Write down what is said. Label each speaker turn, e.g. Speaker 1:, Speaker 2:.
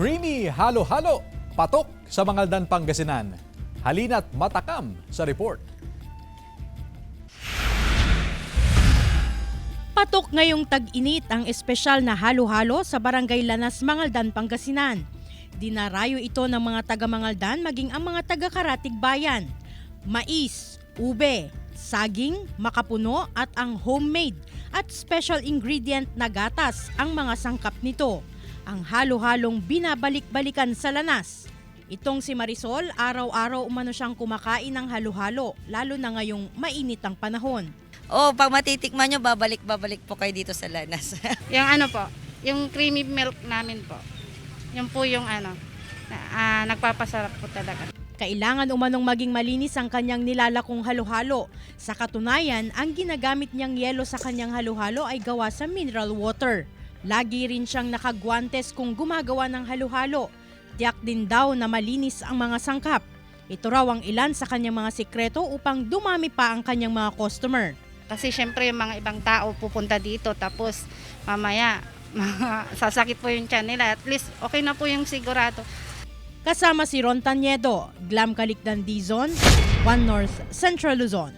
Speaker 1: Creamy halo-halo, patok sa Mangaldan, Pangasinan. Halina't matakam sa report.
Speaker 2: Patok ngayong tag-init ang espesyal na halo-halo sa Barangay Lanas, Mangaldan, Pangasinan. Dinarayo ito ng mga taga-Mangaldan maging ang mga taga-Karatig Bayan. Mais, ube, saging, makapuno at ang homemade at special ingredient na gatas ang mga sangkap nito. Ang halo-halong binabalik-balikan sa Lanas. Itong si Marisol, araw-araw umano siyang kumakain ng halo-halo, lalo na ngayong mainit ang panahon.
Speaker 3: Pag matitikman nyo, babalik po kayo dito sa Lanas.
Speaker 4: Yung ano po, yung creamy milk namin po. Yung po yung nagpapasarap po talaga.
Speaker 2: Kailangan umanong maging malinis ang kanyang nilalakong halo-halo. Sa katunayan, ang ginagamit niyang yelo sa kanyang halo-halo ay gawa sa mineral water. Lagi rin siyang nakagwantes kung gumagawa ng halo-halo. Tiyak din daw na malinis ang mga sangkap. Ito raw ang ilan sa kanyang mga sikreto upang dumami pa ang kanyang mga customer.
Speaker 4: Kasi syempre yung mga ibang tao pupunta dito tapos mamaya sasakit po yung tiyan nila. At least okay na po yung sigurado.
Speaker 2: Kasama si Ron Taniedo, Glam Calicdan Dizon, One North Central Luzon.